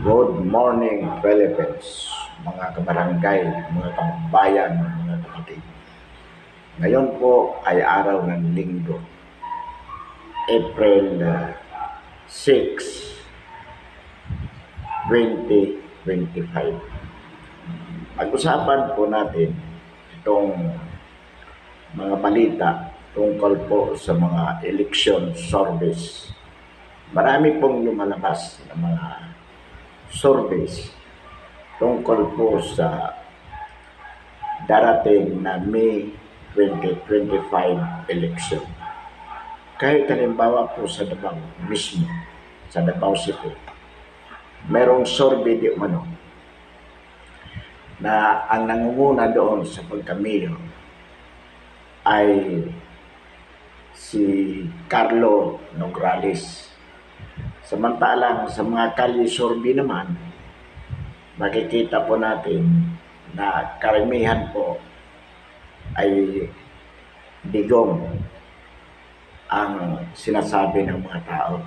Good morning, Philippines, mga kabarangay, mga kabayan, mga kapatid. Ngayon po ay araw ng linggo, April 6, 2025. Pag-usapan po natin itong mga balita tungkol po sa mga election service. Marami pong lumalabas na mga surveys tungkol po sa darating na May 2025 election. Kahit halimbawa po sa Davao mismo, sa Davao City, merong survey di umano na ang nangunguna doon sa pagka-mayor ay si Carlo Nograles. Samantalang sa mga kalye survey naman, makikita po natin na karamihan po ay digong ang sinasabi ng mga tao.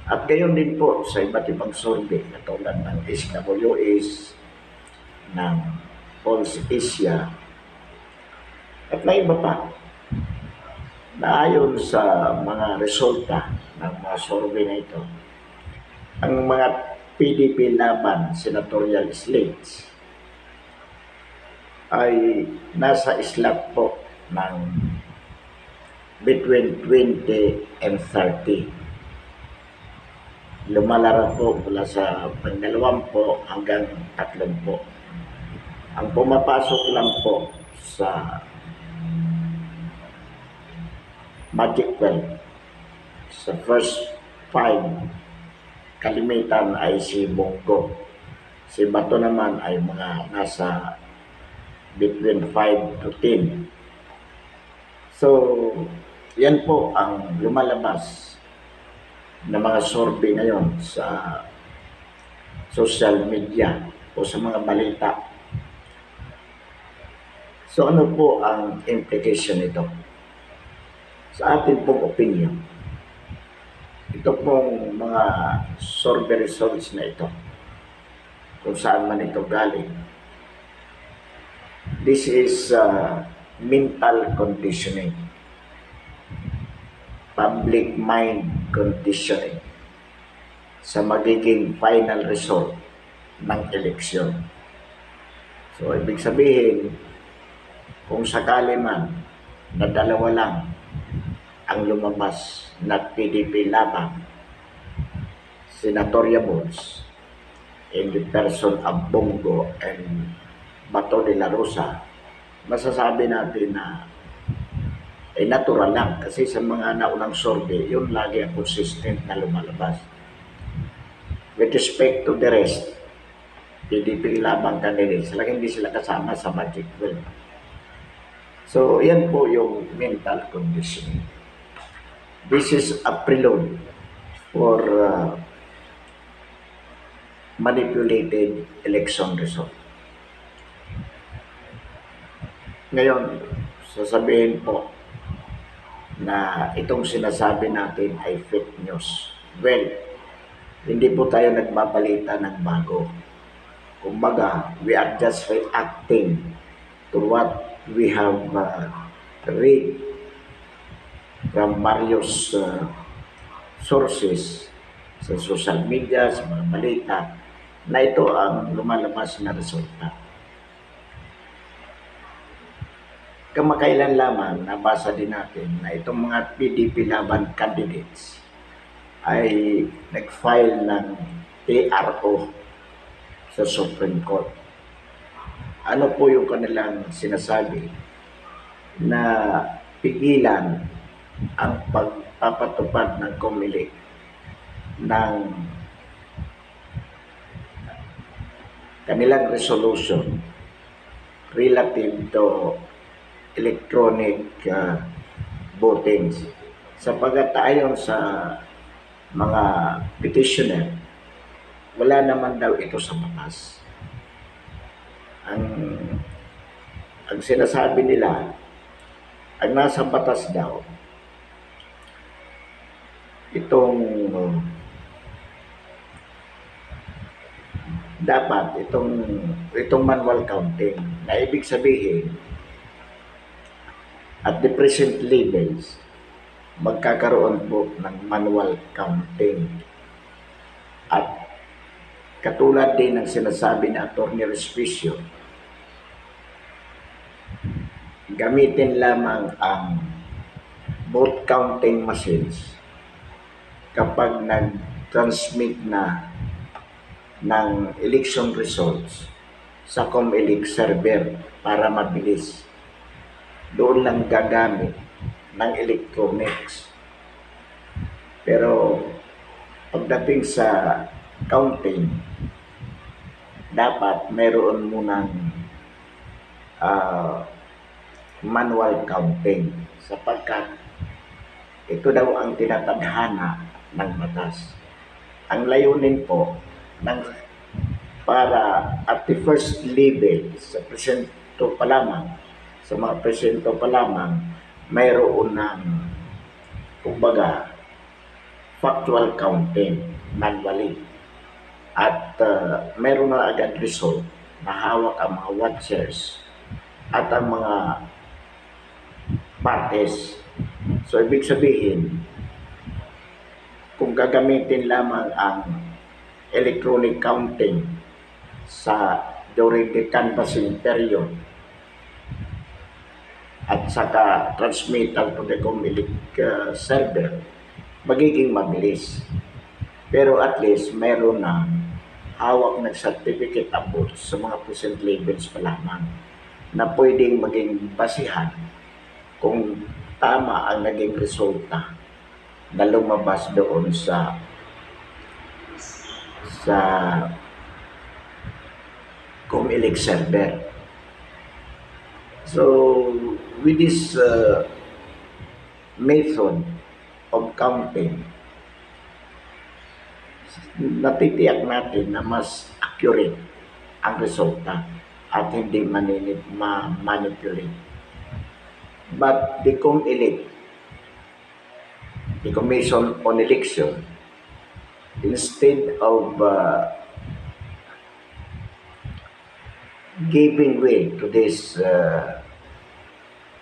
At gayon din po sa iba't ibang survey katulad ng SWS, ng Pulse Asia, at may iba pa na ayon sa mga resulta ng mga survey na ito, ang mga PDP laban senatorial slates ay nasa slot po ng between 20 and 30. Lumalaro po mula sa pang-20 hanggang 30. Ang pumapasok lang po sa Magic 12, sa first 5, kalimitan ay si Bongo. Si Bato naman ay mga nasa between 5 to 10. So, yan po ang lumalabas na mga survey ngayon sa social media o sa mga balita. So, ano po ang implication nito? Sa ating pong opinion, ito pong mga survey results na ito, kung saan man ito galing, this is mental conditioning, public mind conditioning sa magiging final result ng eleksyon. So, ibig sabihin, kung sakali man na dalawa lang ang lumabas na PDP laban, senatoriables, in the person of Bongo and Bato de la Rosa, masasabi natin na ay natural lang kasi sa mga naunang survey, yun lagi ang consistent na lumalabas. With respect to the rest, PDP labang candidates, hindi sila kasama sa Magic 12. So, yan po yung mental conditioning. This is a prelude for manipulated election result. Ngayon, sasabihin po na itong sinasabi natin ay fake news. Well, hindi po tayo nagbabalita ng bago. Kumbaga, we are just reacting to what we have read from various sources sa social media, sa mga balita, na ito ang lumalabas na resulta. Kamakailan lamang nabasa din natin na itong mga PDP laban candidates ay nag-file ng TRO sa Supreme Court. Ano po yung kanilang sinasabi? Na pigilan ang pagpapatupad ng COMELEC ng kanilang resolution relative to electronic voting, sapagat ayon sa mga petitioner, wala naman daw ito sa batas. Ang sinasabi nila, ang nasa batas daw, itong dapat itong manual counting na ibig sabihin at the present levels magkakaroon po ng manual counting at katulad din ng sinasabi ni Atty. Respicio, gamitin lamang ang vote counting machines kapag nag-transmit na ng election results sa COMELEC server para mabilis. Doon lang gagamit ng electronics. Pero pagdating sa counting, dapat meron munang manual counting sapagkat ito daw ang tinatadhana ng batas. Ang layunin po para at the first level sa presento pa lamang, sa mga presento pa lamang, mayroon ng kumbaga factual counting manually at meron na agad result na hawak ang mga watchers at ang mga parties. So ibig sabihin, kung gagamitin lamang ang electronic counting during the canvassing period at saka transmittal to the COMELEC server, magiging mabilis. Pero at least meron na hawak ng certificate of vote sa mga present levels pa lamang na pwedeng maging basihan kung tama ang naging resulta na lumabas doon sa COMELEC server. So with this method of counting, natitiyak natin na mas accurate ang resulta at hindi manipulate. But the COMELEC, the Commission on Election, instead of giving way to these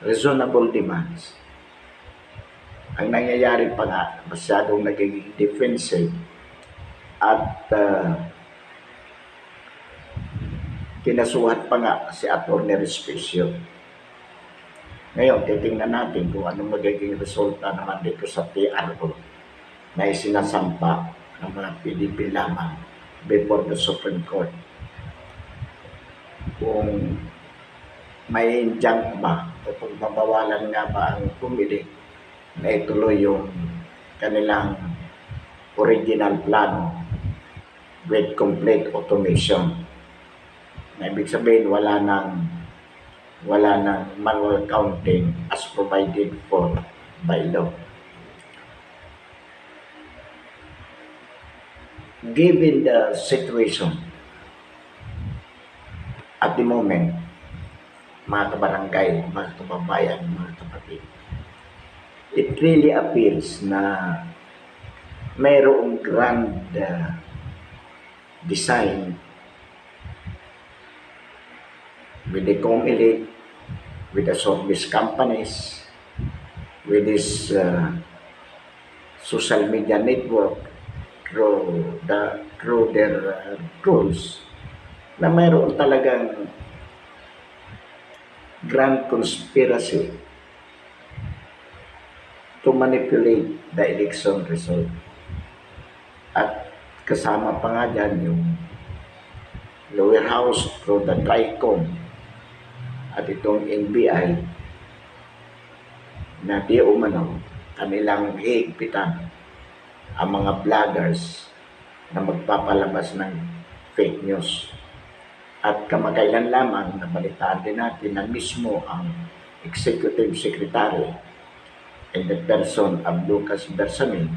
reasonable demands, ang nangyayari pa nga, masyadong nagiging defensive at kinasuhat pa nga si Atty. Respicio. Ngayon, titingnan natin kung anong magiging resulta naman dito sa TRO na isinasampa ng mga PDP lamang before the Supreme Court. Kung may injunct ba o kung mabawalan nga ba ang COMELEC na ituloy yung kanilang original plano with complete automation. Na ibig sabihin wala nang manual counting as provided for by law. Given the situation at the moment, mga kabarangay, mga kababayan, mga kapatid, it really appears na mayroong grand design with the COMELEC, with the service companies, with this social media network through their tools, na mayroon talagang grand conspiracy to manipulate the election result. At kasama pa nga dyan yung lower house through the TRICOM at itong NBI na di umano kanilang higpitan ang mga vloggers na magpapalabas ng fake news. At kamakailan lamang nabalitaan din natin na mismo ang Executive Secretary in the person of Lucas Bersamin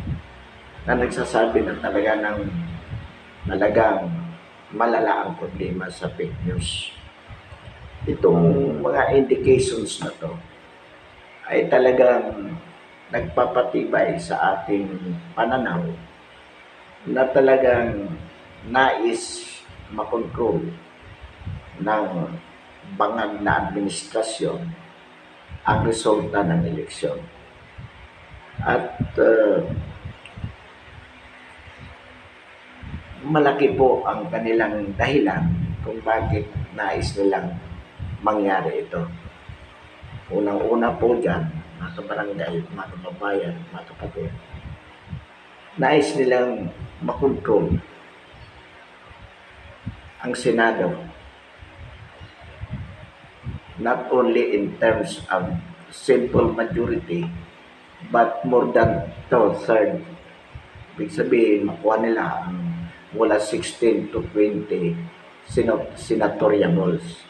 na nagsasabi na talagang malala ang problema sa fake news. Itong mga indications na to ay talagang nagpapatibay sa ating pananaw na talagang nais makontrol ng bangag na administrasyon ang resulta ng eleksyon. At malaki po ang kanilang dahilan kung bakit nais nilang mangyari ito. Unang-una po dyan, mga kabarangay, mga kababayan, mga kapatid, nais nilang makontrol ang Senado, not only in terms of simple majority, but more than two-thirds. Ibig sabihin, makuha nila ang mula 16 to 20 senatoriables.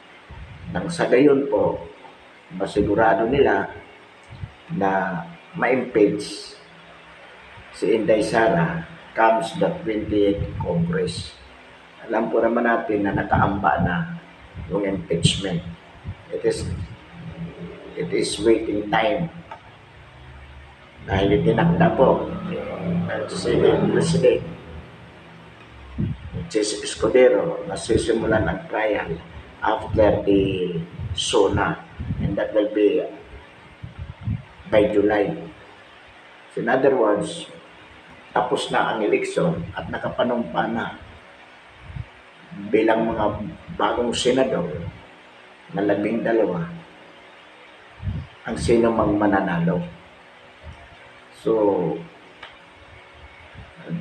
Nang sa gayon po, masigurado nila na ma-impeach si Inday Sara comes the 28th Congress. Alam po naman natin na nakaamba na yung impeachment. It is waiting time. Dahil itinakda po si President Jesse Escudero na sisimulan ang trial after the SONA, and that will be by July. So in other words, tapos na ang eleksyon at nakapanumpa na bilang mga bagong senador na 12 ang sino mang mananalo. So,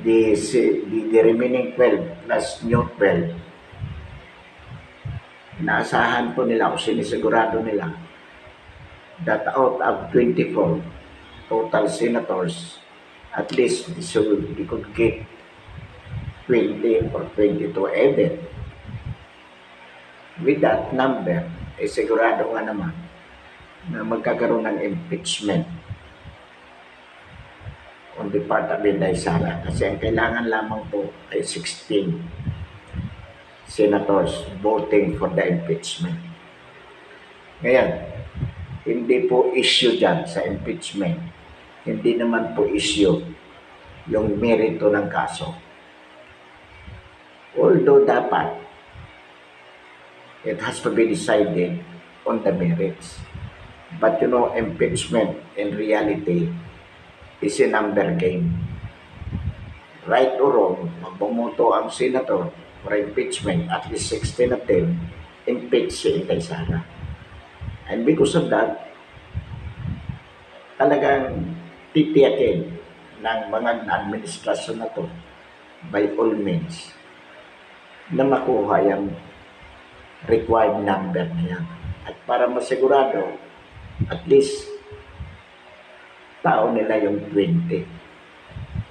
the remaining 12 plus new 12, inaasahan po nila o sinisigurado nila that out of 24 total senators, at least they could get 20 or 22 even. With that number, sigurado nga naman na magkakaroon ng impeachment on the part of Inday Sara, kasi ang kailangan lamang po ay 16 senators voting for the impeachment. Ngayon, hindi po issue dyan sa impeachment, hindi naman po issue yung merito ng kaso. Although dapat, it has to be decided on the merits. But you know, impeachment in reality is a number game. Right or wrong, magbumoto ang senator for impeachment, at least 16 of them impeach si Inday Sara. And because of that, talagang titiyakin ng mga administrasyon na to by all means na makuha yung required number na yan. At para masigurado, at least tao nila yung 20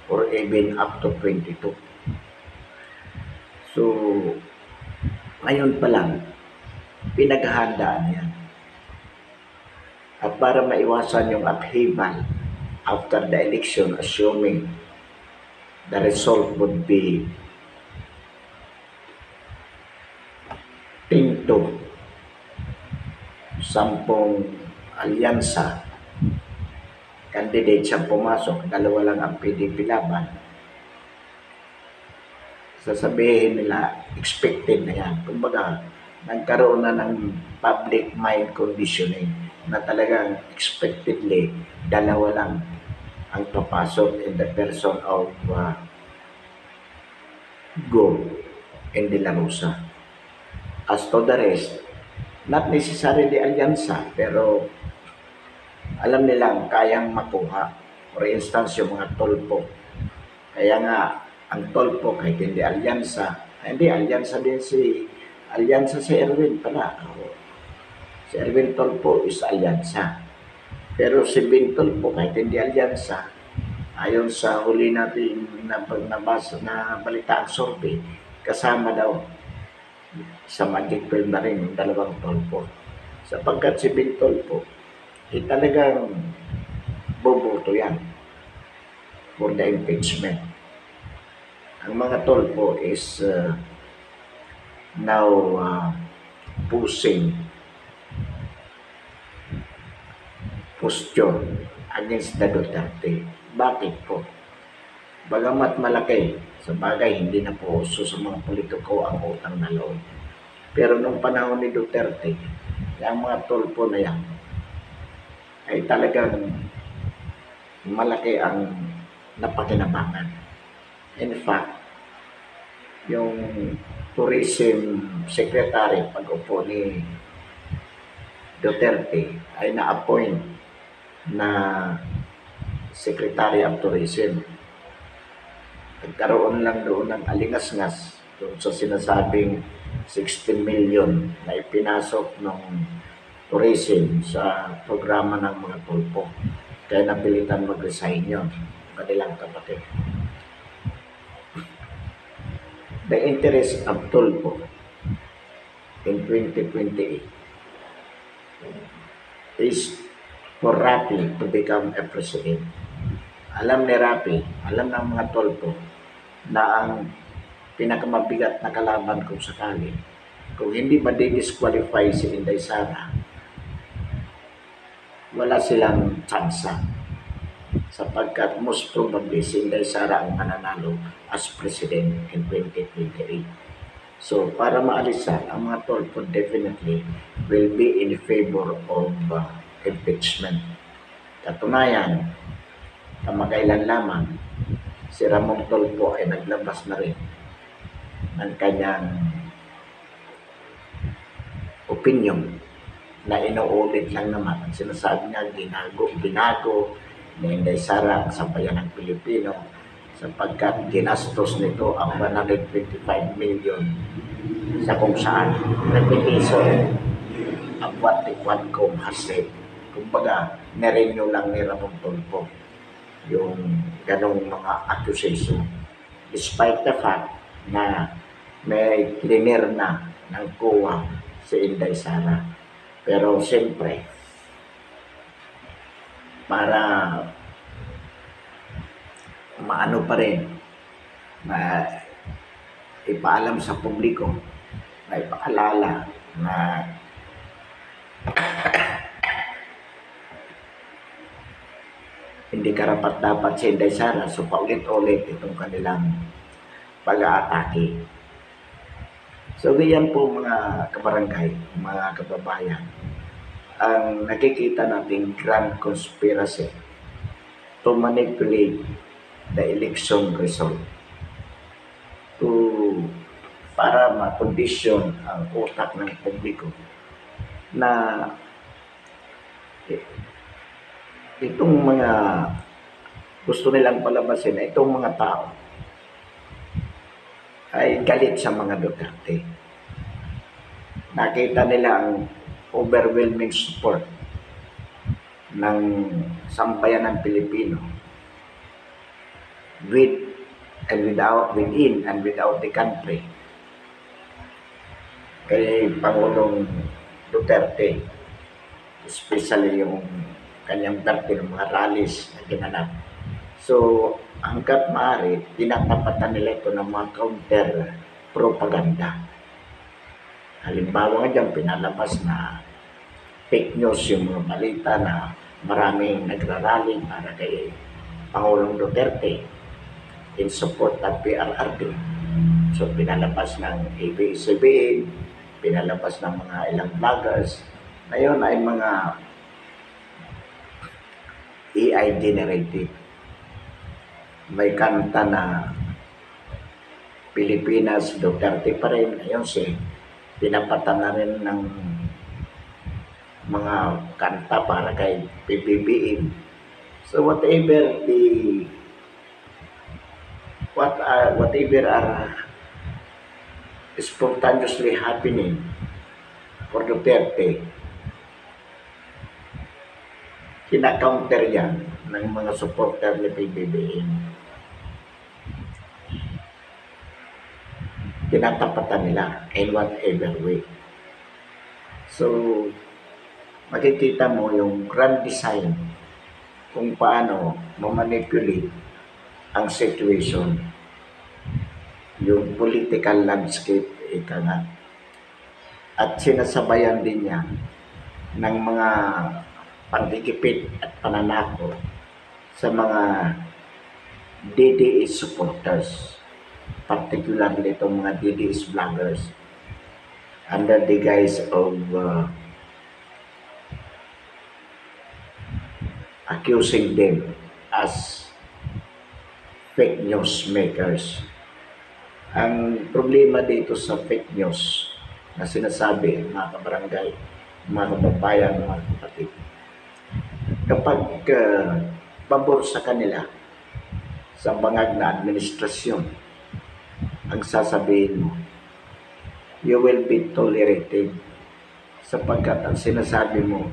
or even up to 22. So, ngayon pa lang, pinaghahandaan yan. At para maiwasan yung upheaval after the election, assuming the result would be 10 to 10 alyansa candidate siyang pumasok, 2 lang ang PDP laban, sasabihin nila expected na yan. Kumbaga, nagkaroon na ng public mind conditioning na talagang expectedly 2 lang ang papasok in the person of Go and De La Rosa. As to the rest, not necessarily alyansa, pero alam nilang kayang makuha. For instance, yung mga tolpo. Kaya nga, ang tolpo kahit hindi alyansa, hindi, alyansa din si Erwin pala. Si Erwin Tolpo is alyansa. Pero si Ben Tolpo kahit hindi alyansa, ayon sa huli natin nabasa na balita ang survey, kasama daw sa Magic Film na rin yung 2 tolpo. Sapagkat si Ben Tolpo, talagang boboto yan for the impeachment. Ang mga tolpo is now pushing posture against the Duterte. Bakit po? Bagamat malaki Sa bagay, hindi na po uso sa mga politiko ang utang na loob. Pero nung panahon ni Duterte, yung mga tulpo na yan, ay talagang malaki ang napakinabangan. In fact, yung tourism secretary pag-upo ni Duterte ay na-appoint na Secretary of Tourism. Nagkaroon lang doon ng alingas-ngas doon sa sinasabing 16 million na ipinasok ng tourism sa programa ng mga tulpo. Kaya napilitan mag-resign yun, kanilang kapatid. The interest of tulpo in 2028 is for Rapi to become a president. Alam ni Rapi, alam ng mga tulpo na ang pinakamabigat na kalaban kung sakali, kung hindi ba di-disqualify si Inday Sara, wala silang tsansa sapagkat most probably si Inday Sara ang mananalo as president in 2028. So, para maalisan, ang mga tulpo definitely will be in favor of impeachment. Katunayan, kamakailan lamang, si Ramon Tulfo ay naglabas na rin ng kanyang opinion na inuulit lang naman. Ang sinasabi niya, binago ni Inday Sara sa bayan ng Pilipino sapagkat ginastos nito ang 125 million sa kung saan repetition of what the Quadcom has said. Kumbaga, na-renew lang ni Ramon Tulfo yung ganong mga accusation. Despite the fact na may cleaner na ng COA si Inday Sara. Pero siyempre, para maano pa rin, na ipaalam sa publiko, na ipaalala na hindi karapat-dapat si Inday Sara. So paulit-ulit itong kanilang pag-aatake. So ganyan po mga kabarangay, mga kababayan, ang nakikita nating grand conspiracy to manipulate the election result para makondisyon ang utak ng publiko na itong mga gusto nilang palabasin na itong mga tao ay galit sa mga Duterte. Nakita nila ang overwhelming support ng sambayan ng Pilipino within and without the country kay Pangulong Duterte, especially yung kanyang birthday ng mga rallies na ginanap. So, hanggat maaari, tinatapatan nila ito ng mga counter propaganda. Halimbawa nga dyan, pinalabas na fake news yung mga balita na maraming nagrarally para kay Pangulong Duterte in support of PRRD. So, pinalabas ng ABS-CBN, pinalabas ng mga ilang vloggers. Na yun ay mga AI generated. May kanta na Pilipinas, Duterte pa rin. Ayun pinapatan na rin ng mga kanta para kay PBBM. So whatever are spontaneously happening for Duterte, kina-counter yan ng mga supporter ni PBBM. Tinatapatan nila in whatever way. So, makikita mo yung grand design kung paano mamanipulate ang situation, yung political landscape, ika nga. At sinasabayan din niya ng mga pagdikipit at pananako sa mga DDS supporters. particularly itong mga DDS vloggers, under the guise of accusing them as fake news makers. Ang problema dito sa fake news na sinasabi mga kabarangay, mga kababayan, mga kapatid, kapag pabor sa kanila, sa bangag na administrasyon, ang sasabihin mo, you will be tolerated sapagkat ang sinasabi mo,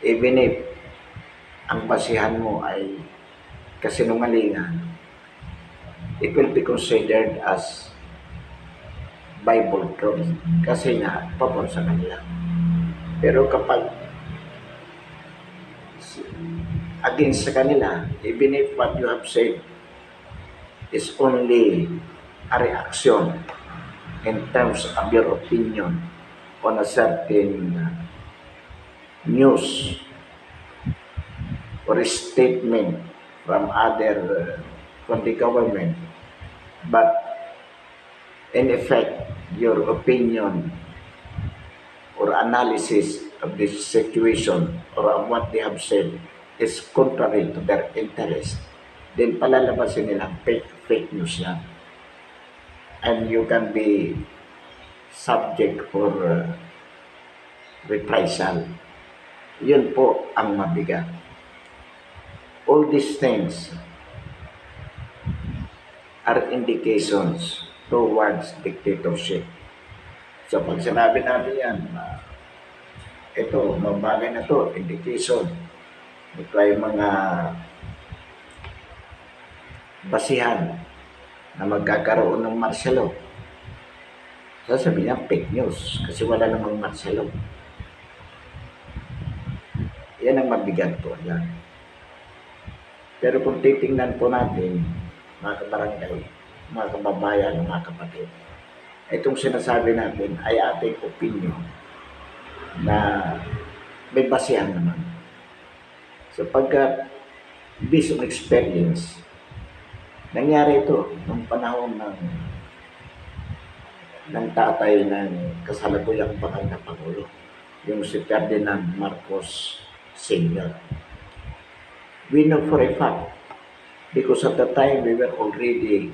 even if ang basihan mo ay kasinungalingan, it will be considered as Bible truth kasi nga pabor sa kanila. Pero kapag against sa kanila, even if what you have said is only a reaction in terms of your opinion on a certain news or a statement from from the government, but in effect, your opinion or analysis of this situation or of what they have said is contrary to their interest, then palalabasin nilang fake news yan. And you can be subject for reprisal. Yun po ang mabigat. All these things are indications towards dictatorship. So pag sinabi natin yan, ito, mabagay na to, indication. Ito ay mga basihan na magkakaroon ng martial law. Sasabihin niya, fake news kasi wala namang martial law. Yan ang mabigat po. Yan. Pero kung titingnan po natin, mga kabarangay, mga kababayan, mga kapatid, itong sinasabi natin ay ating opinion na may basihan naman. Sapagkat, based on experience, nangyari ito noong panahon ng tatay ng kasalukuyang bakal na Pangulo, yung si Ferdinand Marcos Sr. We know for a fact, because at the time we were already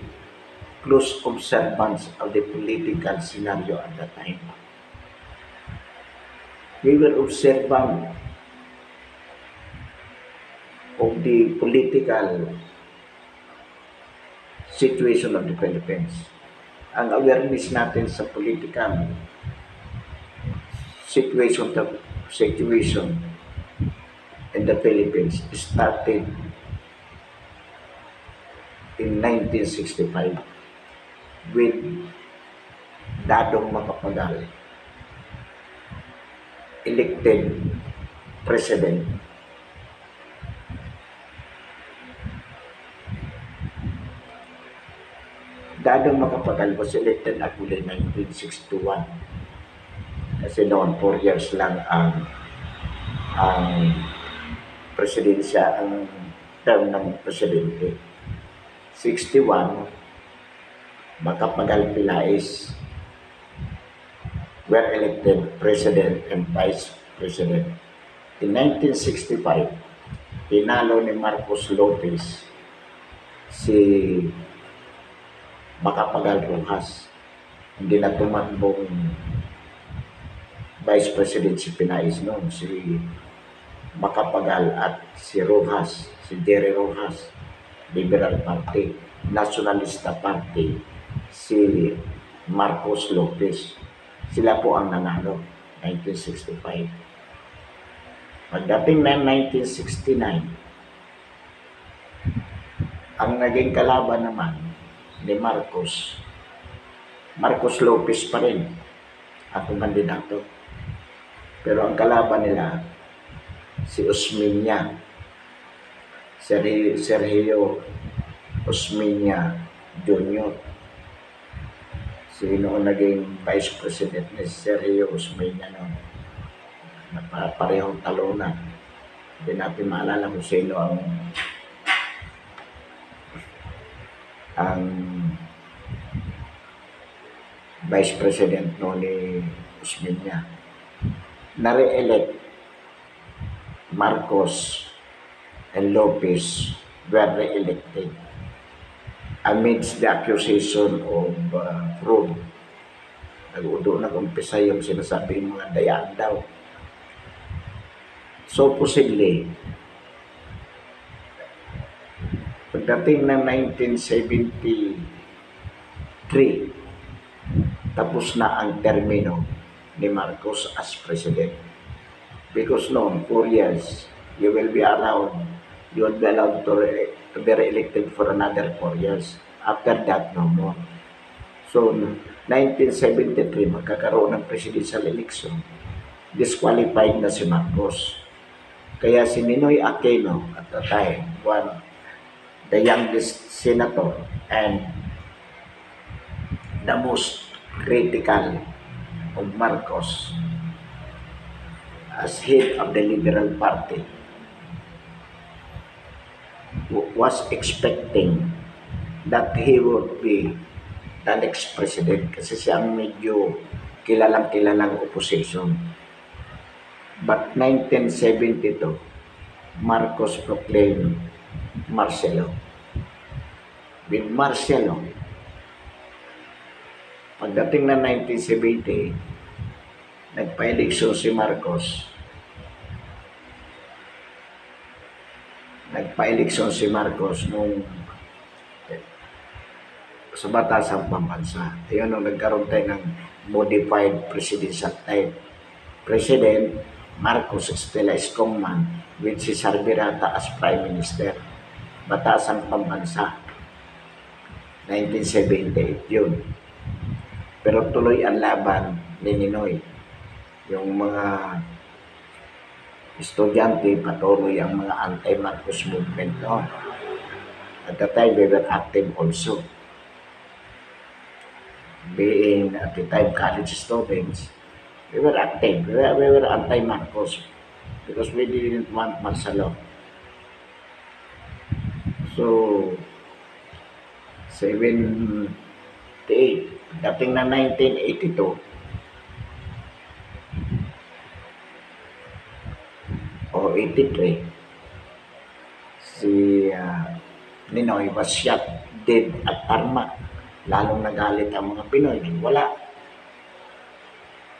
close observants of the political scenario at that time. We were observant of the political situation of the Philippines. Ang awareness natin sa political situation in the Philippines started in 1965 with Dadong Macapagal elected president. Dadong Macapagal was elected actually in 1961 kasi noon 4 years lang ang presidensya, ang term ng presidente. 61, Macapagal Pilais were elected president and vice president. In 1965, tinalo ni Marcos Lopez si Macapagal Rojas. Hindi na tumakbong vice president si Pinais noon, si Macapagal at si Rojas, si Jerry Rojas, Liberal Party, Nacionalista Party, si Marcos Lopez. Sila po ang nanalo, 1965. Pagdating ng 1969, ang naging kalaban naman ni Marcos Lopez pa rin ang kandidato. Pero ang kalaban nila, si Osmeña, Sergio Osmeña Jr. Sino ang naging vice president ni Sergio Osmeña noon? Parehong talunan. Hindi natin maalala kung sino ang Vice President ni Osmeña, na-re-elect Marcos and Lopez were re-elected amidst the accusation of fraud. Nag-umpisa yung sinasabi ng mga dayaan daw. Supposedly, pagdating ng 1973, tapos na ang termino ni Marcos as president. Because noon, 4 years, you will be allowed to be re-elected for another 4 years. After that, no more. So, 1973, magkakaroon ng presidential election. Disqualified na si Marcos. Kaya si Ninoy Aquino at the time, the youngest senator and the most critical of Marcos as head of the Liberal Party, was expecting that he would be the next president kasi siya ang medyo kilalang opposition. But 1972, Marcos proclaimed Marcelo. With Marcelo, pagdating na 1970, nagpa-eleksyon si Marcos. Nung sa batasang pambansa. Ayun nung nagkaroon tayo ng modified presidential type. President Marcos Estela Escongman with si Sarbirata as Prime Minister. Batasang pambansa. 1978 yun. Pero tuloy ang laban ni Ninoy. Yung mga estudyante, patuloy ang mga anti-Marcos movement noon. At the time, they were active also. Being at the time college students, we were active. We were anti-Marcos because we didn't want Marcelo. So, 78, dating na 1982, o 83, si Ninoy was shot dead at tarmac. Lalong nagalit ang mga Pinoy. Wala.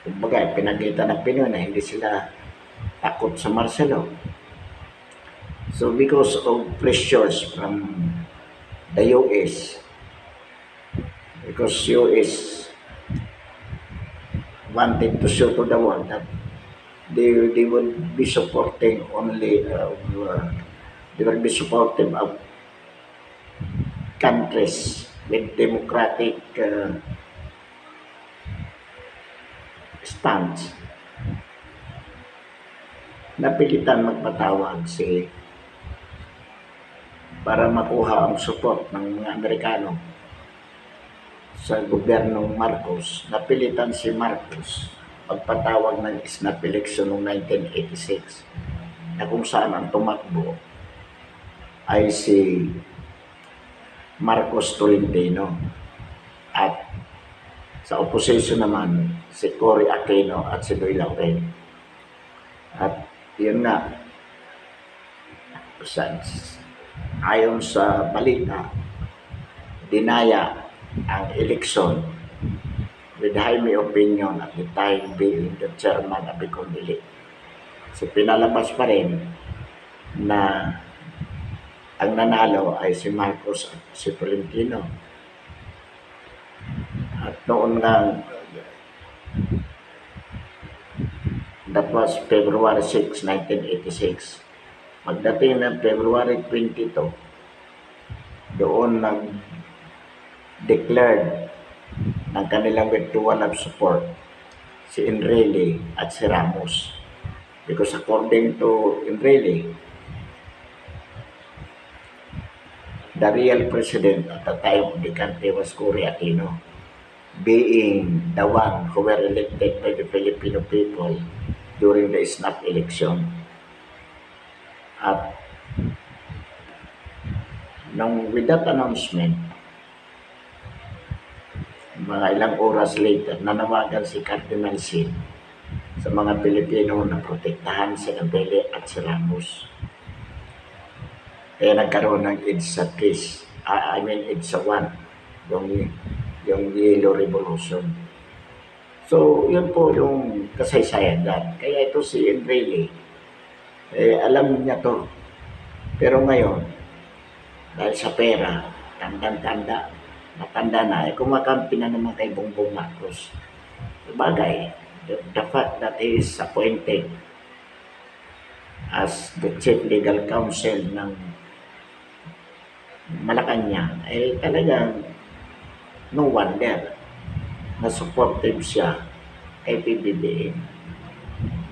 Kumbaga, pinagkita ng Pinoy na hindi sila takot sa Marcelo. So, because of pressures from the US, because US wanted to show to the world that they would be supporting only they will be supportive of countries with democratic stance. Napilitan magpatawag para makuha ang support ng mga Amerikano sa gobyernong Marcos. Napilitan si Marcos magpatawag ng snap election noong 1986 na kung saan ang tumakbo ay si Marcos Tolentino at sa opposition naman si Cory Aquino at si Doy Laurel. At yun nga, ayon sa balita, dinaya ang eleksyon with Jaime Opinion at the time being the chairman of the COMELEC. So pinalabas pa rin na ang nanalo ay si Marcos at si Tolentino. At noon nga, that was February 6, 1986. Pagdating ng February 22, doon nag-declared ng kanilang withdrawal of support si Enrile at si Ramos. Because according to Enrile, the real president at the time of the country was Cory Aquino, being the one who were elected by the Filipino people during the snap election. At with that announcement, mga ilang oras later, nanawagan si Cardinal Sin sa mga Pilipino na protektahan si Abele at si Ramos. Kaya nagkaroon ng EDSA 3, I mean EDSA 1, yung Yellow Revolution. So, yun po yung kasaysayan dyan. Kaya ito si Enrile, alam niya to. Pero ngayon, dahil sa pera, tanda-tanda, matanda na, kumakampi na naman kay Bongbong Marcos. Sabagay, the fact that he is appointed as the chief legal counsel ng Malacanang, talagang no wonder na supportive siya kay PBBM.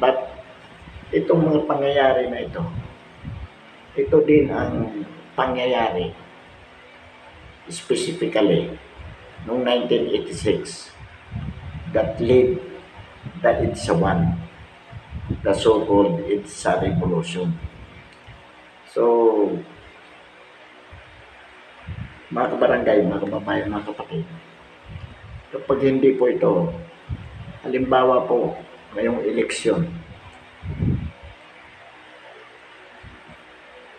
But itong mga pangyayari na ito din ang pangyayari specifically noong 1986 that led the EDSA 1, the so-called EDSA Revolution. So, mga kabarangay, mga kababayan, mga kapatid, kapag hindi po ito, halimbawa po, ngayong eleksyon,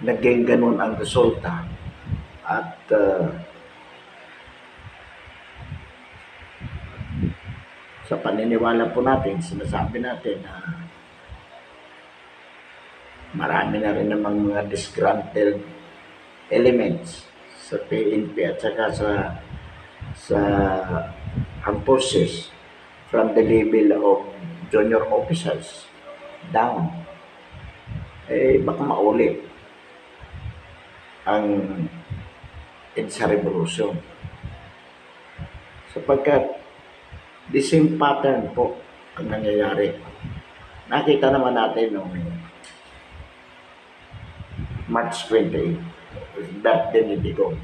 naging ganun ang resulta at sa paniniwala po natin, sinasabi natin na marami na rin namang mga disgruntled elements sa PNP at saka sa armed forces from the level of junior officers down. Baka maulit ang EDSA Revolution. Sapagkat the same pattern po ang nangyayari. Nakita naman natin noong March 28, birthday ni Digong.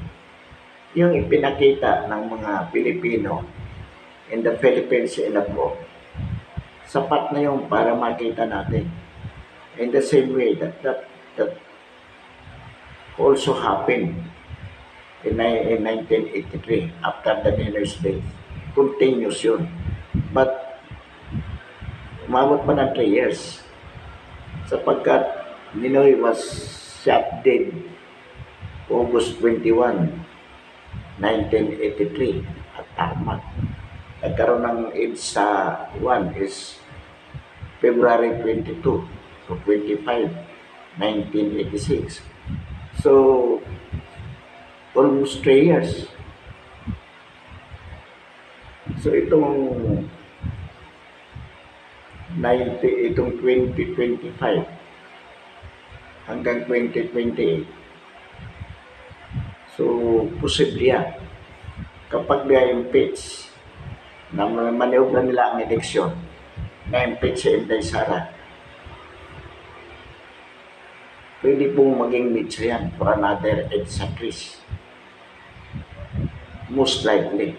Yung ipinakita ng mga Pilipino in the Philippines and abroad, sapat na yung para makita natin. In the same way that also happened in 1983 after the Ninoy's death. Continuous yun. But umabot pa ng 3 years sapagkat Ninoy was shot dead August 21, 1983 at Tarmac. Nagkaroon ng EDSA 1 is February 22 to 25, 1986. So, almost 3 years. So, itong 2025 hanggang 2028. So, posible yan. Kapag na-impeach, na maniobra nila ang eleksyon, na-impeach si Inday Sara, pwede pong maging mitsa yan for another EDSA 3. Most likely.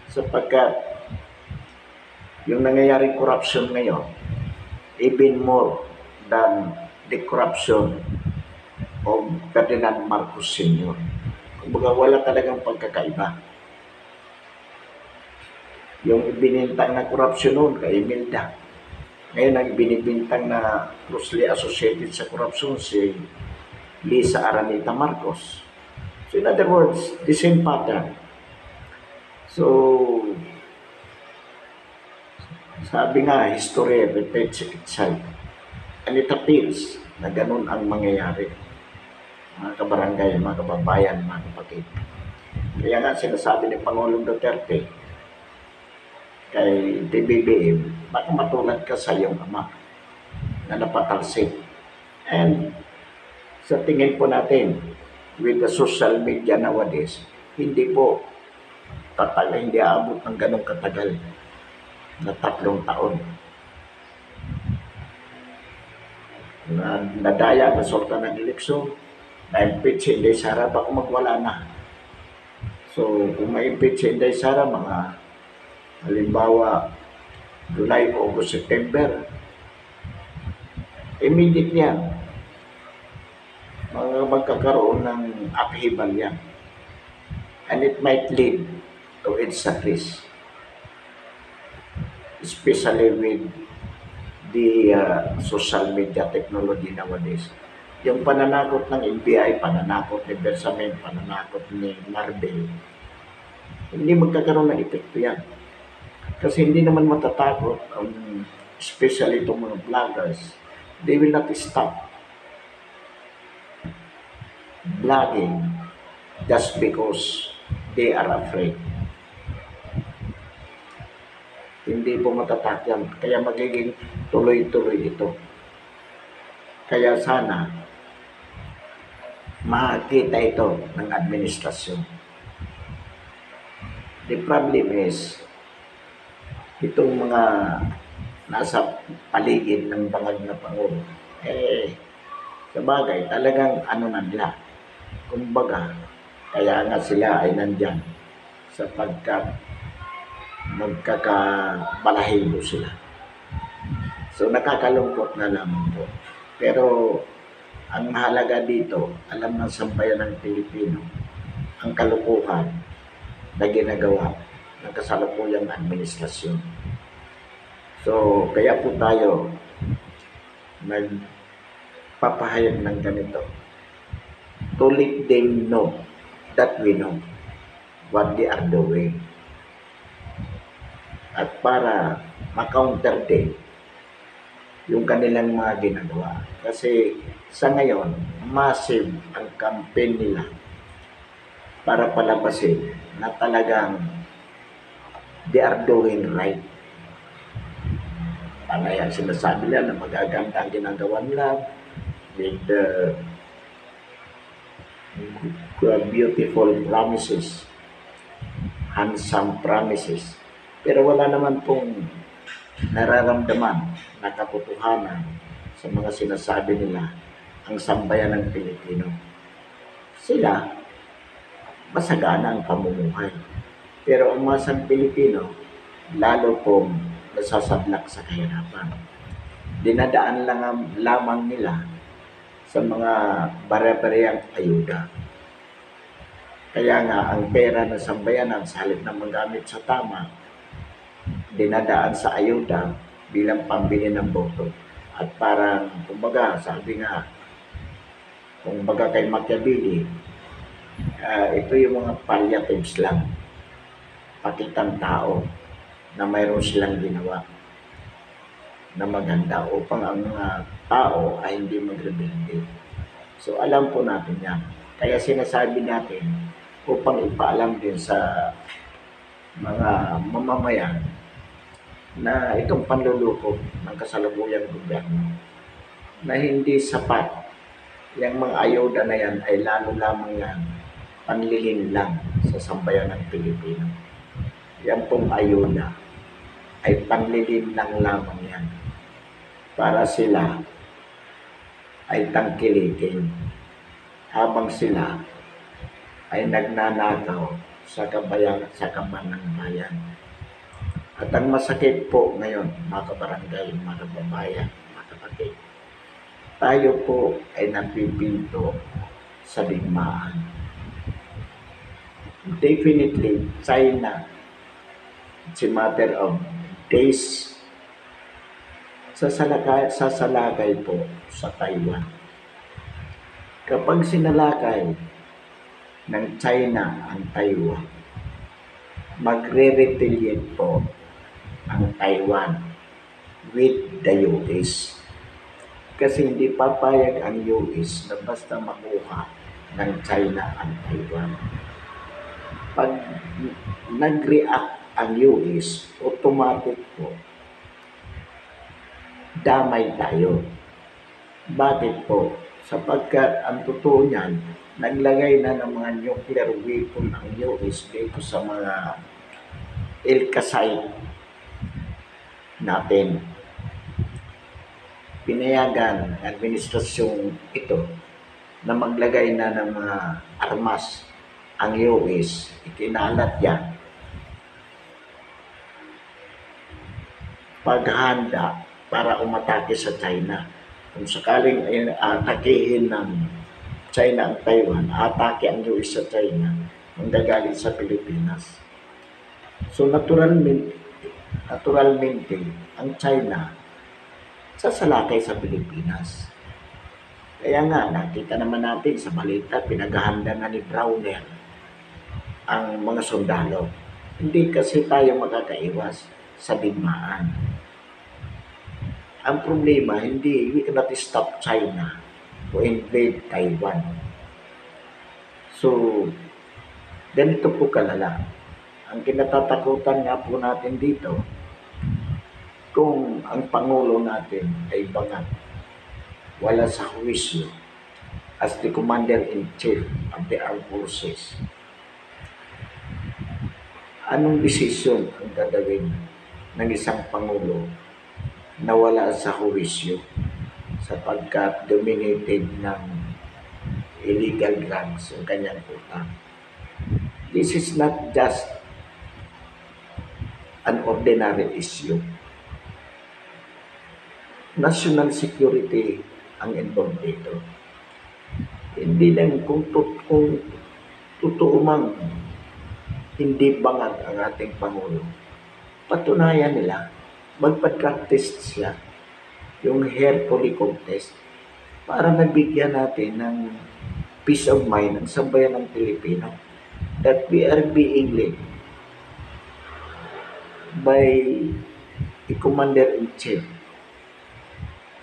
Sapagkat yung nangyayaring corruption ngayon, even more than the corruption of Ferdinand Marcos Sr. Kumbaga wala talagang pagkakaiba. Yung ibinintang na corruption noon kay Imelda, ngayon ang binibintang na closely associated sa corruption si Lisa Araneta Marcos. So in other words, the same pattern. So, sabi nga, history repeats itself. And it appears na ganun ang mangyayari. Mga kabarangay, mga kababayan, mga kapatid. Kaya nga sinasabi ni Pangulong Duterte kay PBBM, baka matulad ka sa iyong ama na napatalsik. And sa tingin po natin, with the social media nowadays, hindi po tatagal, hindi aabot ng ganong katagal na 3 taon. Nadaya ang resulta ng eleksyon, na-impeach si Inday Sara, baka magwala na. So, kung ma-impeach si Inday Sara, mga halimbawa, July, August, September, immediate yan. Magkakaroon ng upheaval yan. And it might lead to EDSA 3. especially with the social media technology nowadays. Yung pananakot ng NBI, pananakot ni Bersamin, pananakot ni Marvel, hindi magkakaroon ng epekto yan. Kasi hindi naman matatakot, especially itong mga vloggers. They will not stop vlogging just because they are afraid. Hindi po matatak yan. Kaya magiging tuloy-tuloy ito. Kaya sana makita ito ng administrasyon. The problem is, itong mga nasa paligid ng bangag na Pangulo, sa bagay, talagang na nila. Kumbaga, kaya nga sila ay nandyan sapagkat magkakabalahibo sila. So, nakakalungkot na lamang po. Pero, ang mahalaga dito, alam ng sambayan ng Pilipino, ang kalukuhan na ginagawa ng kasalukuyang administrasyon. So, kaya po tayo nagpapahayag ng ganito. To let them know that we know what they are doing. At para ma-counter din yung kanilang mga ginagawa. Kasi sa ngayon, massive ang campaign nila para palabasin na talagang they are doing right. Ano yan, sinasabi nila na magaganda ang ginagawa nila with the beautiful promises, handsome promises. Pero wala naman pong nararamdaman na katotohanan sa mga sinasabi nila ang sambayan ng Pilipino. Sila, masagana ang pamumuhay. Pero ang masang Pilipino, lalo pong nasasadlak sa kahirapan. Dinadaan lamang nila sa mga bare-bareyang ayuda. Kaya nga, ang pera ng sambayanan sa halip na magamit sa tama, dinadaan sa ayuda bilang pambili ng boto. At parang, kumbaga, sabi nga, kumbaga kay Machiavelli, ito yung mga palliatives lang, pakitang tao na mayroon silang ginawa na maganda upang ang mga tao ay hindi magrebelde. So alam po natin yan. Kaya sinasabi natin upang ipaalam din sa mga mamamayan na itong panluloko ng kasalukuyang gobyerno na hindi sapat yung mga ayuda na yan ay lalo lamang yan panlilin lang sa sambayan ng Pilipino. Yan pong ayuda ay panlilin lang lamang yan para sila ay tangkilikin habang sila ay nagnanakaw sa kabayan at sa kaban ng bayan. At ang masakit po ngayon, mga kabarangay, mga kababayan, mga kapatid, tayo po ay napipinto sa digmaan. Definitely, China, it's a matter of days, sasalakay po sa Taiwan. Kapag sinalakay ng China ang Taiwan, magre-retaliate po ang Taiwan with the US. Kasi hindi papayag ang US na basta makuha ng China ang Taiwan. Pag nag-react ang US, automatic po, damay tayo. Bakit po? Sapagkat ang totoo niyan, naglagay na ng mga nuclear weapon ang US dito sa mga site natin. Pinayagan ng administrasyong ito na maglagay na ng mga armas ang US, ikinalat yan. Paghanda para umatake sa China. Kung sakaling atakihin ng China ang Taiwan, atake ang US sa China, manggagalit sa Pilipinas. So naturalmente, naturalmente, ang China sasalakay sa Pilipinas. Kaya nga, nakita naman natin sa balita, pinaghahanda na ni Browner ang mga sundalo. Hindi kasi tayo makakaiwas sa digmaan. Ang problema, hindi, we cannot stop China to invade Taiwan. So, ganito po kalala. Ang kinatatakutan nga po natin dito, kung ang Pangulo natin ay bangag, wala sa huwisyo, as the Commander-in-Chief of the Armed Forces, anong desisyon ang gagawin ng isang Pangulo na wala sa huwisyo sapagkat dominated ng illegal drugs ang kanyang utang? This is not just an ordinary issue. National security ang involved dito. Hindi lang kung totoo mang hindi bangag ang ating Pangulo, patunayan nila, magpa-drug test siya, yung hair follicle test, para nabigyan natin ng peace of mind ng sambayan ng Pilipino that we are being led by a Commander-in-Chief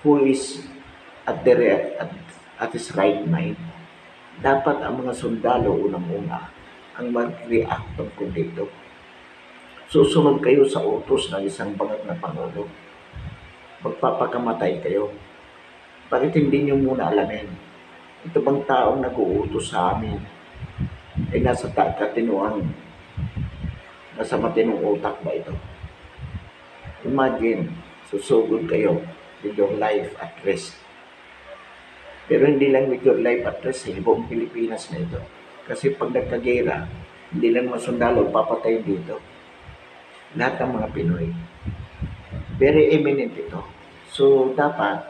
who is at his right mind. Dapat ang mga sundalo unang-una ang mag-react tungkol dito. Susunod kayo sa utos ng isang bangag na Pangulo. Magpapakamatay kayo. Bakit hindi nyo muna alamin? Ito bang taong nag-uutos sa amin ay nasa katinuan, nasa matinong utak ba ito? Imagine, susugod kayo with your life at risk. Pero hindi lang with your life at risk, buong Pilipinas na ito. Kasi pag nagkagera, hindi lang mga sundalo papatay dito. Lahat ng mga Pinoy. Very imminent ito. So, dapat,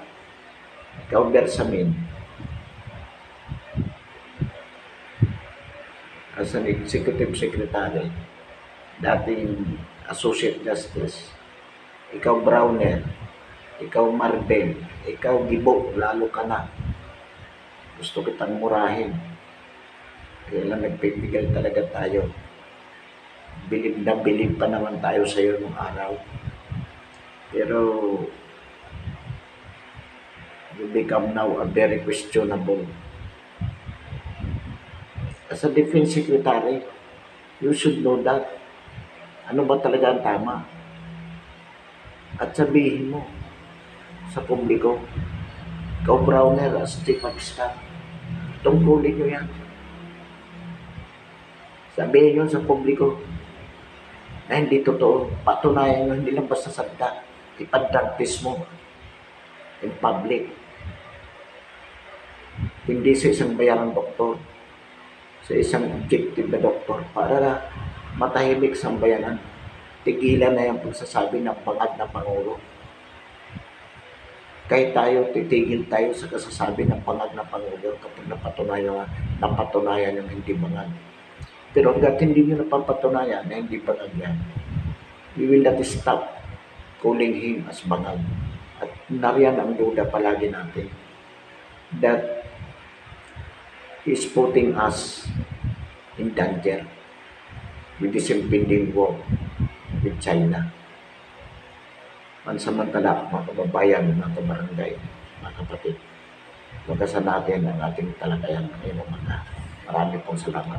ikaw, Bersamin, as an executive secretary, dating associate justice, ikaw, Browner, ikaw, Marbel, ikaw, Gibo, lalo ka na. Gusto kitang murahin. Kaya lang nagpipigil talaga tayo. Bilib na bilib pa naman tayo sa iyo nung araw. Pero you become now a very questionable. As a defense secretary, you should know that. Ano ba talaga ang tama? At sabihin mo sa publiko, ikaw, Browner, as chief of staff, tungkulin nyo yan. Sabihin nyo sa publiko na hindi totoo. Patunayan nyo, hindi lang basta salita. Ipag-practice mo in public. Hindi sa isang bayarang doktor, sa isang objective na doktor, para matahimik sa bayanan. Tigilan na yung pagsasabi ng bangag na Pangulo. Kahit tayo, titigil tayo sa kasasabi ng bangag na Pangulo kapag napatunayan yung hindi bangag. Pero hanggat hindi nyo napapatunayan na hindi bangag yan, we will not stop calling him as bangag. At nariyan ang duda palagi natin that he is putting us in danger with this impending war with China. Pansamantala, mga kababayan, mga kabarangay, mga kapatid, magasan natin ang ating talakayan ngayong umaga. Marami pong salamat.